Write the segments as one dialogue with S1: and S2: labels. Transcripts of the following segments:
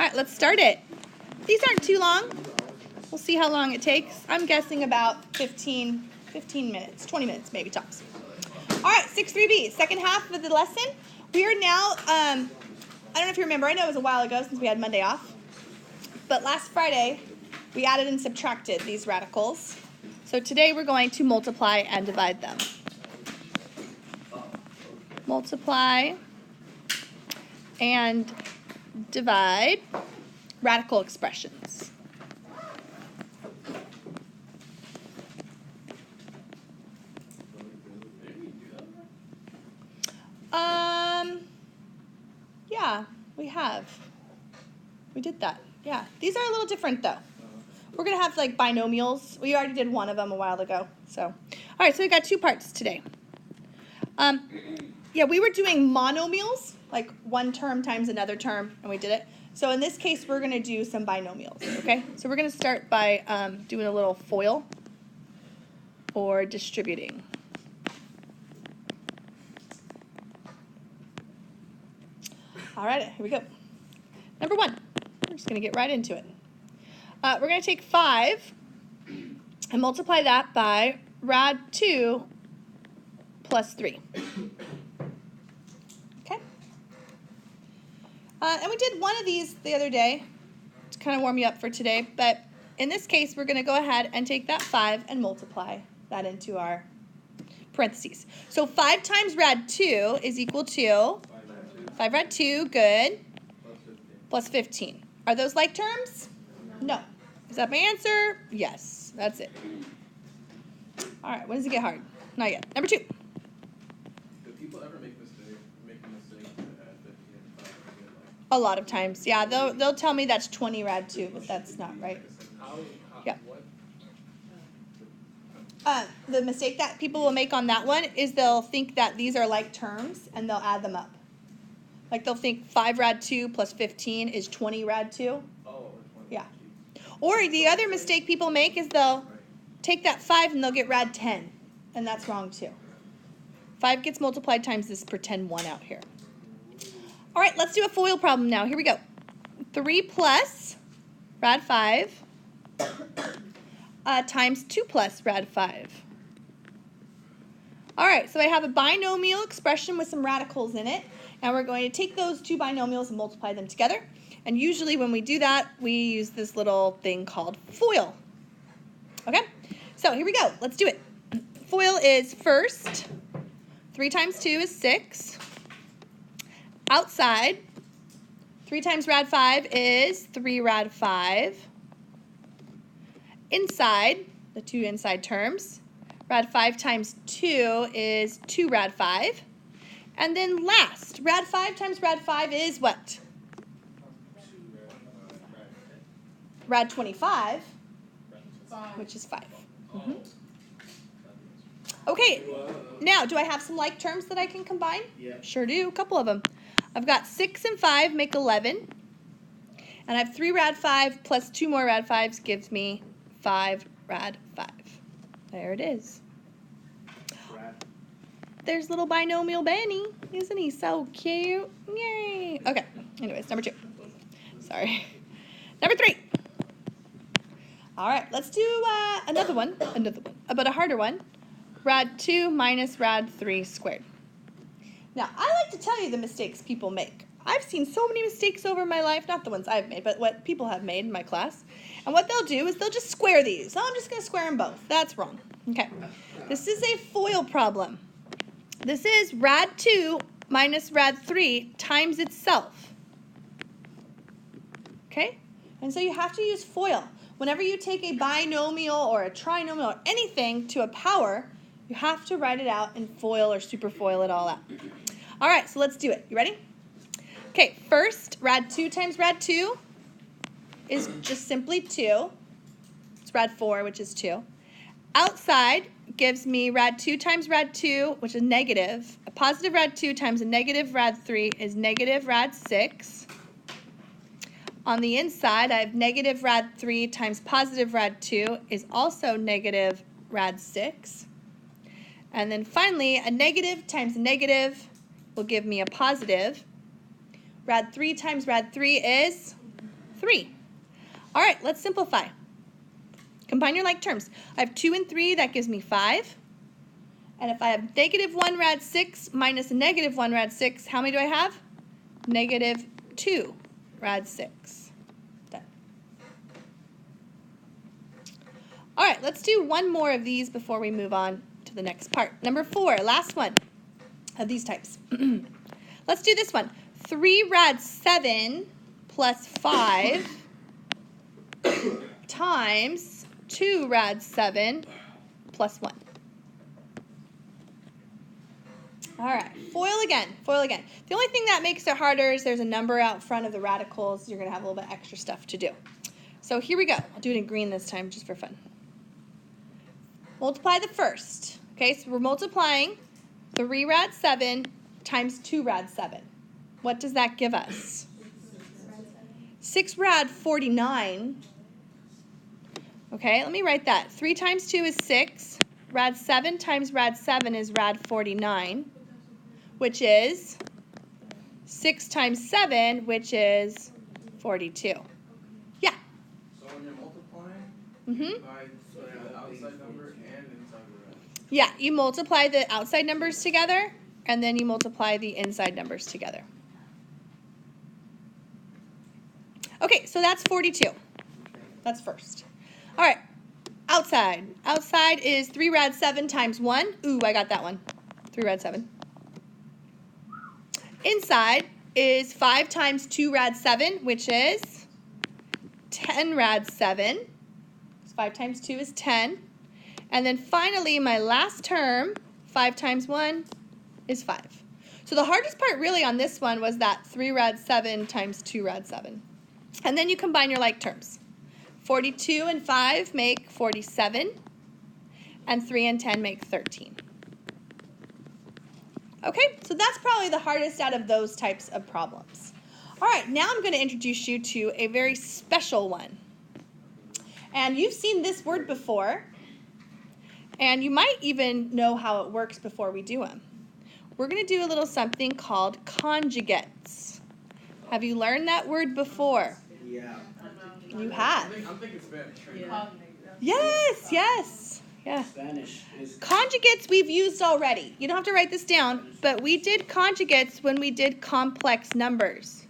S1: All right, let's start it. These aren't too long. We'll see how long it takes. I'm guessing about 15 minutes, 20 minutes maybe tops. All right, 6-3B, second half of the lesson. We are now, I don't know if you remember, I know it was a while ago since we had Monday off, but last Friday we added and subtracted these radicals. So today we're going to multiply and divide them. Multiply and divide radical expressions. Yeah, we have. We did that. Yeah, these are a little different though. We're going to have like binomials. We already did one of them a while ago. So, all right, so we got two parts today. Yeah, we were doing monomials, like one term times another term, and we did it. So in this case, we're going to do some binomials, okay? So we're going to start by doing a little FOIL or distributing. All right, here we go. Number one, we're just going to get right into it. We're going to take 5 and multiply that by rad 2 plus 3. Okay? And we did one of these the other day to kind of warm you up for today, but in this case, we're going to go ahead and take that 5 and multiply that into our parentheses. So 5 times rad 2 is equal to 5 rad 2, good, plus 15. Are those like terms? No. Is that my answer? Yes, that's it. All right, when does it get hard? Not yet. Number 2.
S2: Do people ever make a mistake to add 15 and 5?
S1: A lot of times, yeah. They'll tell me that's 20 rad 2, but that's not right. Yeah. The mistake that people will make on that one is they'll think that these are like terms and they'll add them up. Like they'll think 5 rad 2 plus 15 is 20 rad 2. Yeah. Or the other mistake people make is they'll take that 5 and they'll get rad 10. And that's wrong too. 5 gets multiplied times this pretend 1 out here. All right, let's do a FOIL problem now. Here we go. 3 plus rad 5 times 2 plus rad 5. All right, so I have a binomial expression with some radicals in it. And we're going to take those two binomials and multiply them together. And usually when we do that, we use this little thing called FOIL. Okay? So here we go. Let's do it. FOIL is first, 3 times 2 is 6. Outside, 3 times rad 5 is 3 rad 5. Inside, the two inside terms, rad 5 times 2 is 2 rad 5. And then last, rad 5 times rad 5 is what? Rad 25, which is 5. Mm-hmm. Okay, now do I have some like terms that I can combine?
S2: Yeah.
S1: Sure do, a couple of them. I've got 6 and 5 make 11. And I have 3 rad 5 plus 2 more rad 5s gives me 5 rad 5. There it is. There's little binomial Benny. Isn't he so cute? Yay. Okay. Anyways, number 2. Sorry. Number 3. All right. Let's do another one, but a harder one. Rad 2 minus rad 3 squared. Now, I like to tell you the mistakes people make. I've seen so many mistakes over my life, not the ones I've made, but what people have made in my class. And what they'll do is they'll just square these. Oh, I'm just going to square them both. That's wrong. Okay. This is a FOIL problem. This is rad 2 minus rad 3 times itself. Okay? And so you have to use FOIL. Whenever you take a binomial or a trinomial or anything to a power, you have to write it out in FOIL or superFOIL it all out. All right, so let's do it. You ready? Okay, first, rad 2 times rad 2 is just simply 2. It's rad 4, which is 2. Outside gives me rad 2 times rad 2, which is negative. A positive rad 2 times a negative rad 3 is negative rad 6. On the inside, I have negative rad 3 times positive rad 2 is also negative rad 6. And then finally, a negative times a negative will give me a positive. Rad 3 times rad 3 is 3. All right, let's simplify. Combine your like terms. I have 2 and 3, that gives me 5. And if I have negative 1 rad 6 minus negative 1 rad 6, how many do I have? Negative 2 rad 6. Done. All right, let's do one more of these before we move on to the next part. Number 4, last one of these types. Let's do this one. 3 rad 7 plus 5 times 2 rad 7 plus 1. All right, FOIL again, FOIL again. The only thing that makes it harder is there's a number out front of the radicals. You're going to have a little bit extra stuff to do. So here we go. I'll do it in green this time just for fun. Multiply the first. Okay, so we're multiplying 3 rad 7 times 2 rad 7. What does that give us? 6 rad 49. Okay, let me write that. 3 times 2 is 6. Rad 7 times rad 7 is rad 49, which is 6 times 7, which is 42. Yeah?
S2: So when you're multiplying,
S1: Mm-hmm.
S2: by the outside number and inside the rad.
S1: Yeah, you multiply the outside numbers together, and then you multiply the inside numbers together. Okay, so that's 42. That's first. All right, outside. Outside is 3 rad 7 times 1. Ooh, I got that one. 3 rad 7. Inside is 5 times 2 rad 7, which is 10 rad 7. So 5 times 2 is 10. And then finally, my last term, 5 times 1 is 5. So the hardest part really on this one was that 3 rad 7 times 2 rad 7. And then you combine your like terms. 42 and 5 make 47, and 3 and 10 make 13. Okay, so that's probably the hardest out of those types of problems. All right, now I'm going to introduce you to a very special one. And you've seen this word before, and you might even know how it works before we do them. We're going to do a little something called conjugates. Have you learned that word before?
S3: Yeah.
S1: You have.
S2: I'm thinking Spanish.
S4: Yeah.
S1: Yes, yes. Yeah.
S3: Spanish is
S1: Conjugates we've used already. You don't have to write this down, but we did conjugates when we did complex numbers.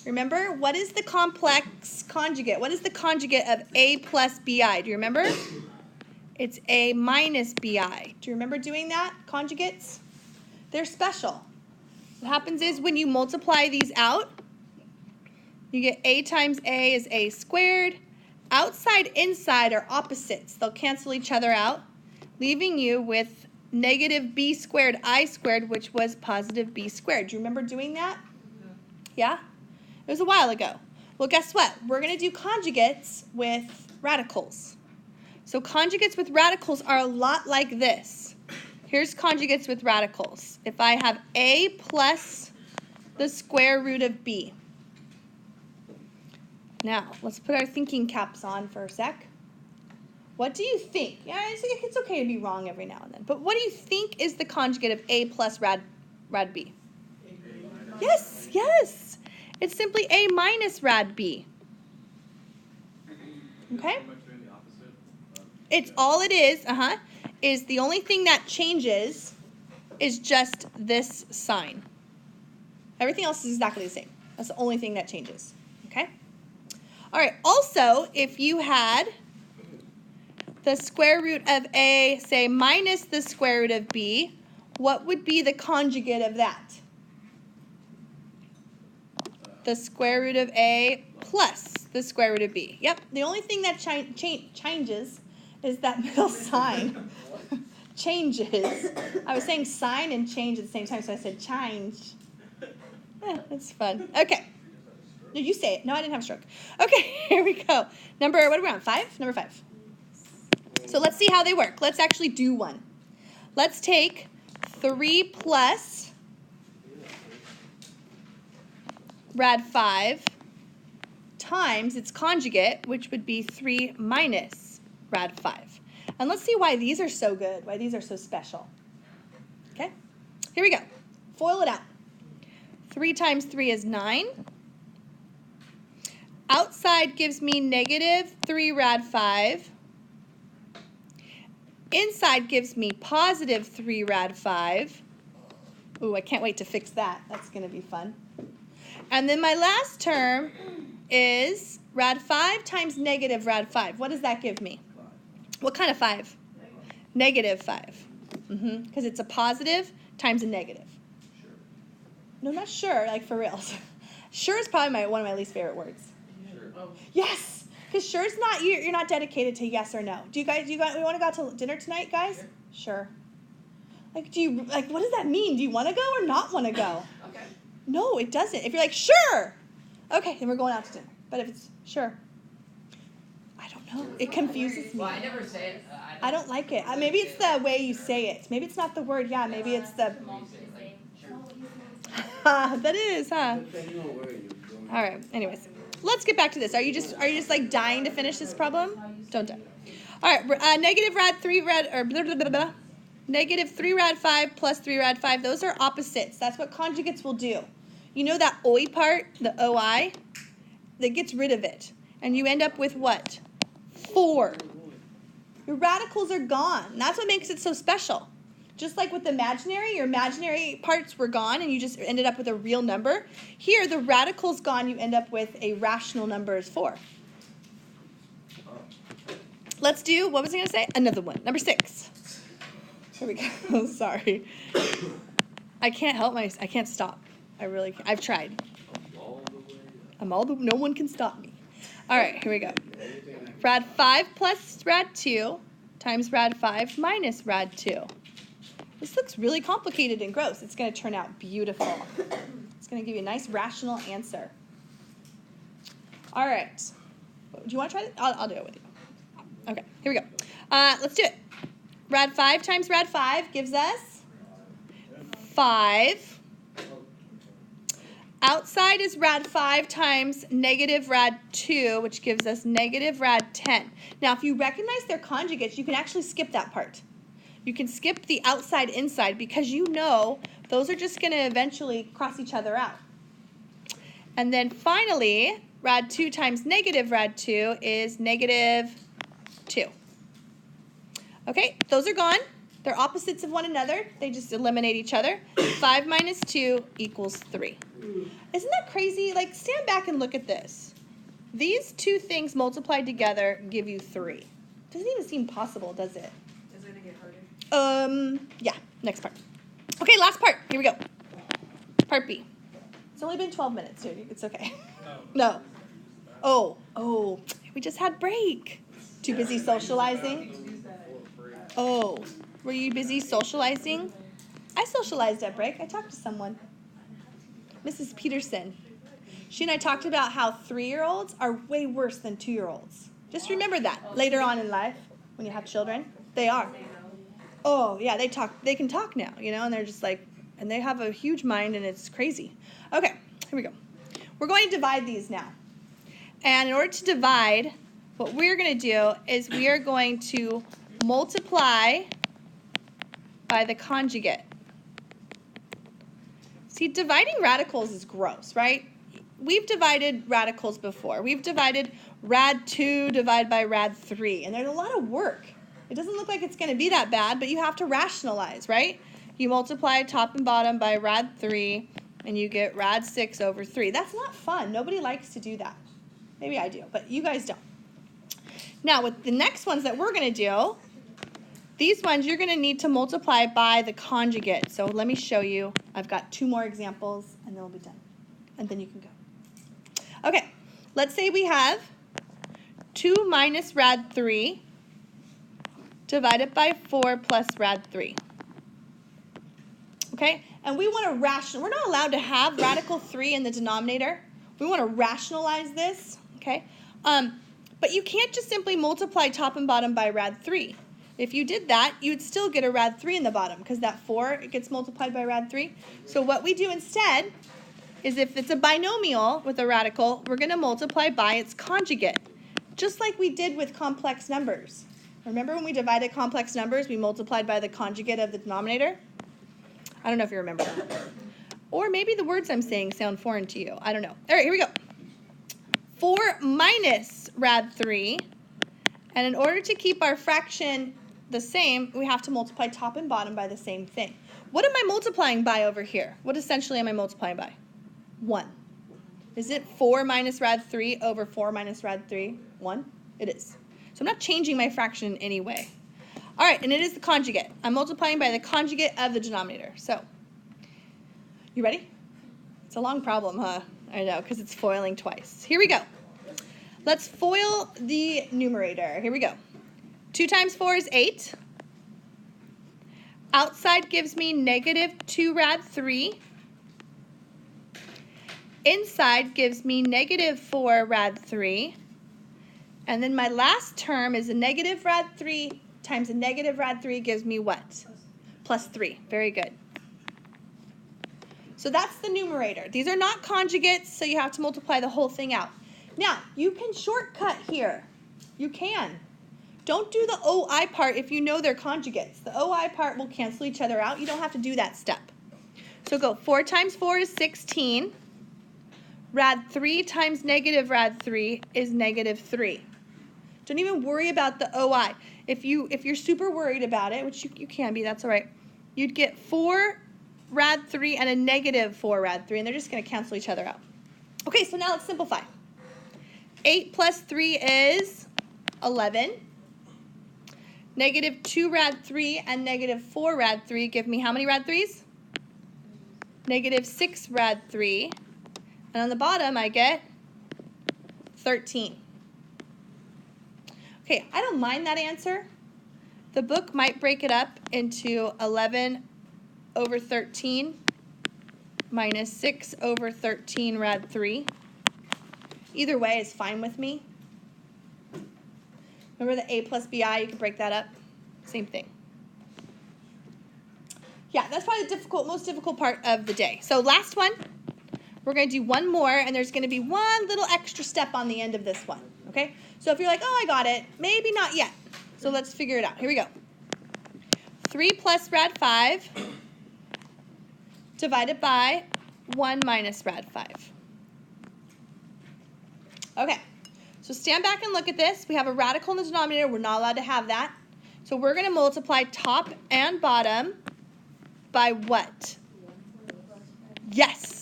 S1: Remember, what is the complex conjugate? What is the conjugate of A plus BI? Do you remember? It's A minus BI. Do you remember doing that, conjugates? They're special. What happens is when you multiply these out, you get A times A is A squared. Outside, inside are opposites. They'll cancel each other out, leaving you with negative B squared I squared, which was positive B squared. Do you remember doing that? Yeah? It was a while ago. Well, guess what? We're going to do conjugates with radicals. So conjugates with radicals are a lot like this. Here's conjugates with radicals. If I have A plus the square root of B. Now, let's put our thinking caps on for a sec. What do you think? Yeah, it's okay to be wrong every now and then. But what do you think is the conjugate of A plus rad B? Yes, yes. It's simply A minus rad B. Okay? It's all it is the only thing that changes is just this sign. Everything else is exactly the same. That's the only thing that changes. Okay? All right, also, if you had the square root of A, say, minus the square root of B, what would be the conjugate of that? The square root of A plus the square root of B. Yep, the only thing that changes is that middle sign. Changes. I was saying sign and change at the same time, so I said change. Yeah, that's fun. Okay. No, you say it. No, I didn't have a stroke. Okay, here we go. What are we on? 5? Number 5. So let's see how they work. Let's actually do one. Let's take 3 plus rad 5 times its conjugate, which would be 3 minus rad 5. And let's see why these are so good, why these are so special. Okay, here we go. FOIL it out. 3 times 3 is 9. Outside Outside gives me negative 3 rad 5. Inside gives me positive 3 rad 5. Ooh, I can't wait to fix that. That's going to be fun. And then my last term is rad 5 times negative rad 5. What does that give me? What kind of 5? Negative 5. Because it's a positive times a negative.
S2: Sure.
S1: No, not sure, like for reals. Sure is probably one of my least favorite words.
S2: Sure. Oh.
S1: Yes, because sure is not, you're not dedicated to yes or no. We want to go out to dinner tonight, guys? Sure. Like, what does that mean? Do you want to go or not want to go?
S2: Okay.
S1: No, it doesn't. If you're like, sure, okay, then we're going out to dinner. But if it's sure, I don't know. It confuses me.
S3: Well, I never say it.
S1: I don't like it. Maybe it's the way you say it. Maybe it's not the word. Yeah, maybe it's the. That is, huh? All right. Anyways, let's get back to this. Are you just like dying to finish this problem? Don't die. All right. Negative rad 3 rad or blah, blah, blah, blah. Negative 3 rad 5 plus 3 rad 5. Those are opposites. That's what conjugates will do. You know that oi part, the oi, that gets rid of it, and you end up with what? 4. Your radicals are gone. That's what makes it so special. Just like with the imaginary, your imaginary parts were gone and you just ended up with a real number. Here, the radical's gone, you end up with a rational number as 4. Let's do, what was I going to say? Another one. Number 6. Here we go. Sorry. I can't stop. I really can't. I've tried. No one can stop me. All right, here we go. Rad 5 plus rad 2 times rad 5 minus rad 2. This looks really complicated and gross. It's going to turn out beautiful. It's going to give you a nice rational answer. All right. Do you want to try it? I'll do it with you. Okay, here we go. Let's do it. Rad 5 times rad 5 gives us 5. Outside is rad 5 times negative rad 2, which gives us negative rad 10. Now, if you recognize their conjugates, you can actually skip that part. You can skip the outside inside because you know those are just going to eventually cross each other out. And then finally, rad 2 times negative rad 2 is negative 2. Okay, those are gone. They're opposites of one another. They just eliminate each other. 5 minus 2 equals 3. Isn't that crazy? Like, stand back and look at this. These two things multiplied together give you 3. Doesn't even seem possible, does it?
S4: Is it going to get harder?
S1: Yeah, next part. Okay, last part. Here we go. Part B. It's only been 12 minutes, dude. It's okay. No. Oh, we just had break. Too busy socializing? Oh, were you busy socializing? I socialized at break. I talked to someone. Mrs. Peterson. She and I talked about how 3-year-olds are way worse than 2-year-olds. Just remember that later on in life when you have children. They are. Oh, yeah, they can talk now, you know, and they're just like, and they have a huge mind and it's crazy. Okay, here we go. We're going to divide these now. And in order to divide, what we're going to do is we are going to multiply by the conjugate. See, dividing radicals is gross, right? We've divided radicals before. We've divided rad 2 divided by rad 3, and there's a lot of work. It doesn't look like it's going to be that bad, but you have to rationalize, right? You multiply top and bottom by rad 3, and you get rad 6 over 3. That's not fun. Nobody likes to do that. Maybe I do, but you guys don't. Now, with the next ones that we're going to do, these ones you're going to need to multiply by the conjugate. So let me show you. I've got 2 more examples, and then we'll be done. And then you can go. Okay, let's say we have 2 minus rad 3 divided by 4 plus rad 3. Okay, and we want to rationalize. We're not allowed to have radical 3 in the denominator. We want to rationalize this, okay? But you can't just simply multiply top and bottom by rad 3. If you did that, you'd still get a rad 3 in the bottom because that 4, it gets multiplied by rad 3. So what we do instead is if it's a binomial with a radical, we're going to multiply by its conjugate, just like we did with complex numbers. Remember when we divided complex numbers, we multiplied by the conjugate of the denominator? I don't know if you remember that. Or maybe the words I'm saying sound foreign to you. I don't know. All right, here we go. 4 minus rad 3. And in order to keep our fraction the same, we have to multiply top and bottom by the same thing. What am I multiplying by over here? What essentially am I multiplying by? 1. Is it 4 minus rad 3 over 4 minus rad 3? 1? It is. So I'm not changing my fraction in any way. All right, and it is the conjugate. I'm multiplying by the conjugate of the denominator. So, you ready? It's a long problem, huh? I know, because it's foiling twice. Here we go. Let's FOIL the numerator. Here we go. 2 times 4 is 8. Outside gives me negative 2 rad 3. Inside gives me negative 4 rad 3. And then my last term is a negative rad 3 times a negative rad 3 gives me what? Plus 3. Very good. So that's the numerator. These are not conjugates, so you have to multiply the whole thing out. Now, you can shortcut here. You can. Don't do the OI part if you know they're conjugates. The OI part will cancel each other out. You don't have to do that step. So go 4 times 4 is 16. Rad 3 times negative rad 3 is negative 3. Don't even worry about the OI. If you're super worried about it, which you can be, that's all right, you'd get 4 rad 3 and a negative 4 rad 3, and they're just going to cancel each other out. Okay, so now let's simplify. 8 plus 3 is 11. Negative 2 rad 3 and negative 4 rad 3 give me how many rad 3s? Negative 6 rad 3. And on the bottom, I get 13. Okay, I don't mind that answer. The book might break it up into 11 over 13 minus 6 over 13 rad 3. Either way is fine with me. Remember the a plus bi, you can break that up? Same thing. Yeah, that's probably the most difficult part of the day. So last one. We're going to do one more, and there's going to be one little extra step on the end of this one, okay? So if you're like, oh, I got it, maybe not yet. So let's figure it out. Here we go. 3 plus rad 5 divided by 1 minus rad 5. Okay, so stand back and look at this. We have a radical in the denominator. We're not allowed to have that. So we're going to multiply top and bottom by what? Yes.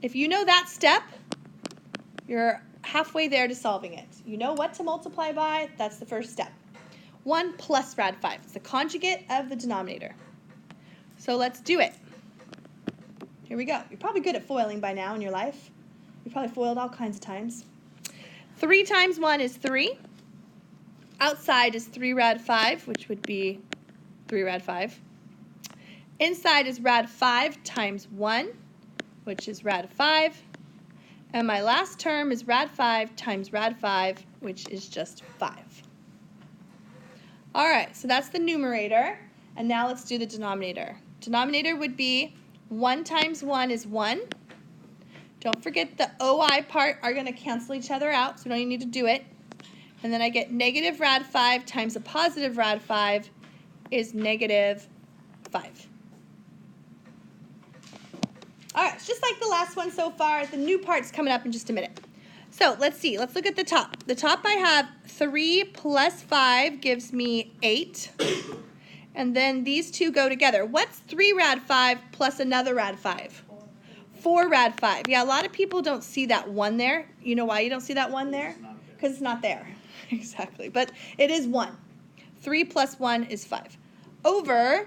S1: If you know that step, you're halfway there to solving it. You know what to multiply by, that's the first step. 1 plus rad 5. It's the conjugate of the denominator. So let's do it. Here we go. You're probably good at foiling by now in your life. You've probably foiled all kinds of times. 3 times 1 is 3. Outside is 3 rad 5, which would be 3 rad 5. Inside is rad 5 times 1, which is rad 5. And my last term is rad 5 times rad 5, which is just 5. All right, so that's the numerator. And now let's do the denominator. Denominator would be 1 times 1 is 1. Don't forget the OI part are going to cancel each other out, so we don't even need to do it. And then I get negative rad 5 times a positive rad 5 is negative 5. All right, it's just like the last one so far. The new part's coming up in just a minute. So let's see. Let's look at the top. The top I have 3 plus 5 gives me 8. And then these two go together. What's 3 rad 5 plus another rad 5? 4 rad 5. Yeah, a lot of people don't see that 1 there. You know why you don't see that 1 there? Because it's not there. Exactly. But it is 1. 3 plus 1 is 5. Over,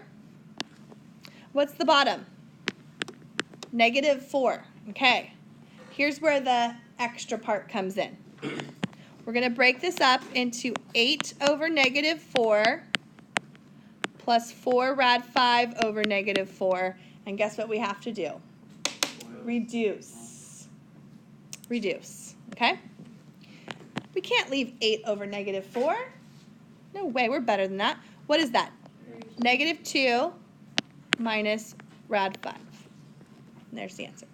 S1: what's the bottom? Negative 4. Okay. Here's where the extra part comes in. We're going to break this up into 8 over negative 4 plus 4 rad 5 over negative 4. And guess what we have to do? Reduce. Reduce. Okay? We can't leave 8 over negative 4. No way. We're better than that. What is that? Negative 2 minus rad 5. And there's the answer.